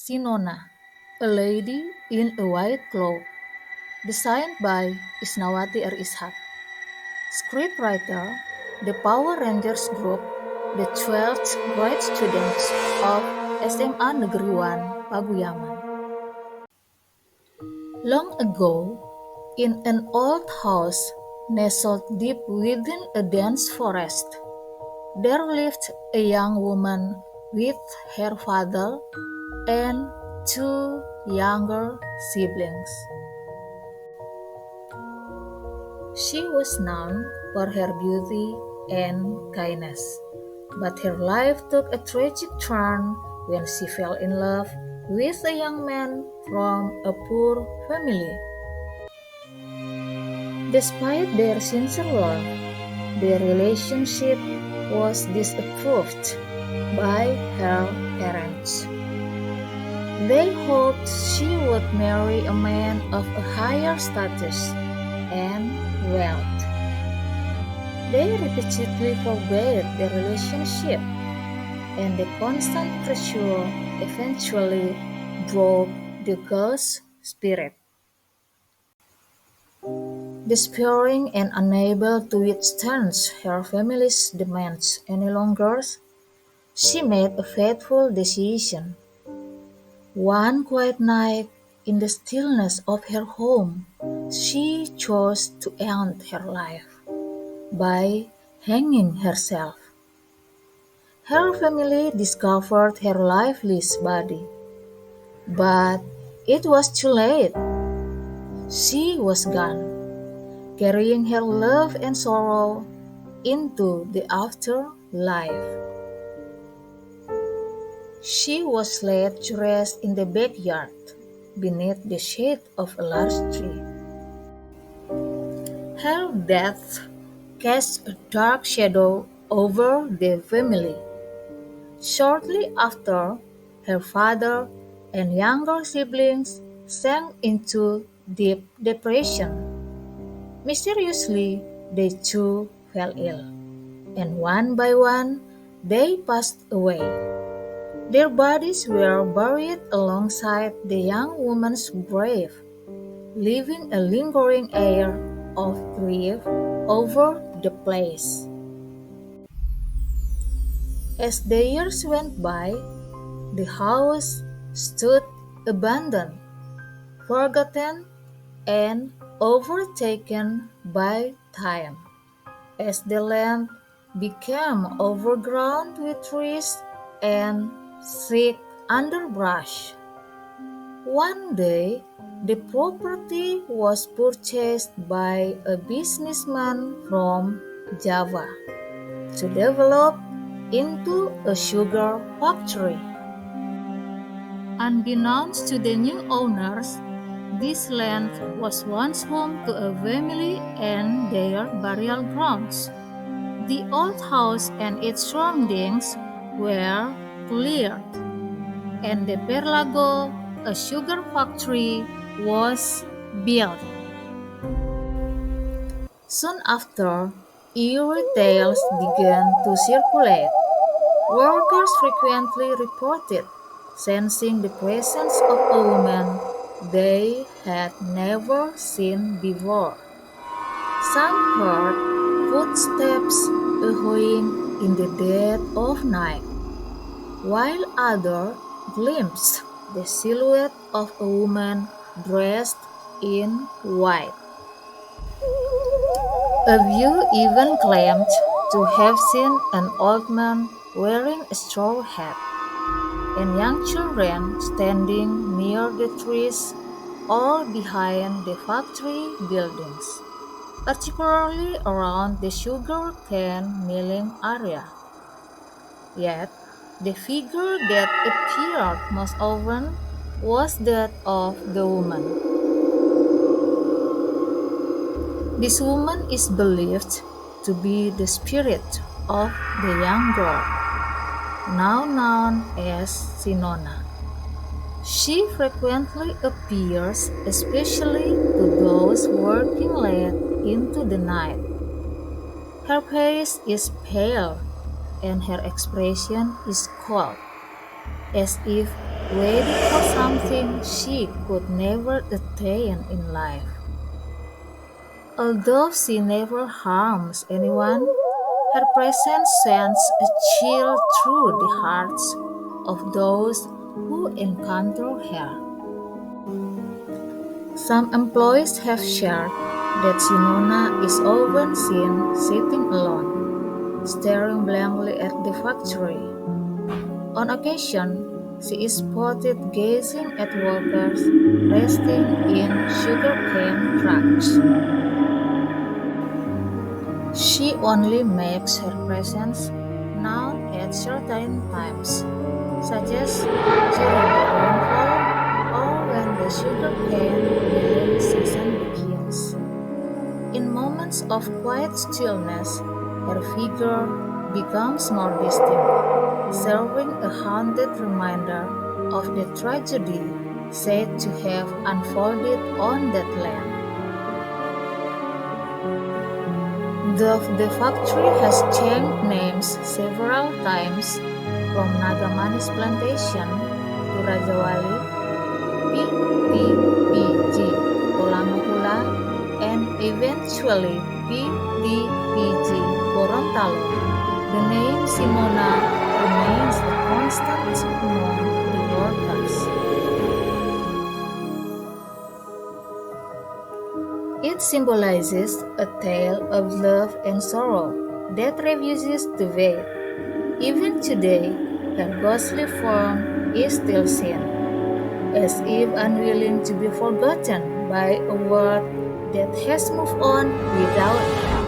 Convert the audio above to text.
Nona, a lady in a white cloak, designed by Isnawati R. Ishak. Scriptwriter, the Power Rangers Group, the 12th grade students of SMA Negeri 1, Paguyaman. Long ago, in an old house nestled deep within a dense forest, there lived a young woman with her father and two younger siblings. She was known for her beauty and kindness, but her life took a tragic turn when she fell in love with a young man from a poor family. Despite their sincere love, their relationship was disapproved by her parents. They hoped she would marry a man of a higher status and wealth. They repeatedly forbade the relationship, and the constant pressure eventually broke the girl's spirit. Despairing and unable to withstand her family's demands any longer, she made a fateful decision. One quiet night, in the stillness of her home, she chose to end her life by hanging herself. Her family discovered her lifeless body, but it was too late. She was gone, carrying her love and sorrow into the afterlife. She was laid to rest in the backyard, beneath the shade of a large tree. Her death cast a dark shadow over the family. Shortly after, her father and younger siblings sank into deep depression. Mysteriously, they too fell ill, and one by one, they passed away. Their bodies were buried alongside the young woman's grave, leaving a lingering air of grief over the place. As the years went by, the house stood abandoned, forgotten, and overtaken by time. As the land became overgrown with trees and thick underbrush. One day, the property was purchased by a businessman from Java to develop into a sugar factory. Unbeknownst to the new owners, this land was once home to a family and their burial grounds. The old house and its surroundings were cleared, and the Perlago, a sugar factory, was built. Soon after, eerie tales began to circulate. Workers frequently reported sensing the presence of a woman they had never seen before. Some heard footsteps echoing in the dead of night, while others glimpsed the silhouette of a woman dressed in white. A few even claimed to have seen an old man wearing a straw hat, and young children standing near the trees or behind the factory buildings, particularly around the sugar cane milling area. Yet, the figure that appeared most often was that of the woman. This woman is believed to be the spirit of the young girl, now known as Nona. She frequently appears, especially to those working late into the night. Her face is pale, and her expression is cold, as if waiting for something she could never attain in life. Although she never harms anyone, her presence sends a chill through the hearts of those who encounter her. Some employees have shared that Nona is often seen sitting alone, staring blankly at the factory. On occasion, she is spotted gazing at workers resting in sugarcane trucks. She only makes her presence known at certain times, such as during the rainfall or when the sugarcane milling season begins. In moments of quiet stillness, her figure becomes more distinct, serving a haunted reminder of the tragedy said to have unfolded on that land. The factory has changed names several times, from Nagamani's plantation to Rajawali, PTPG, Tolanguhula, and eventually PTPG, Gorontalo. The name Simona remains a constant among the workers. It symbolizes a tale of love and sorrow that refuses to fade. Even today, her ghostly form is still seen, as if unwilling to be forgotten by a world that has moved on without her.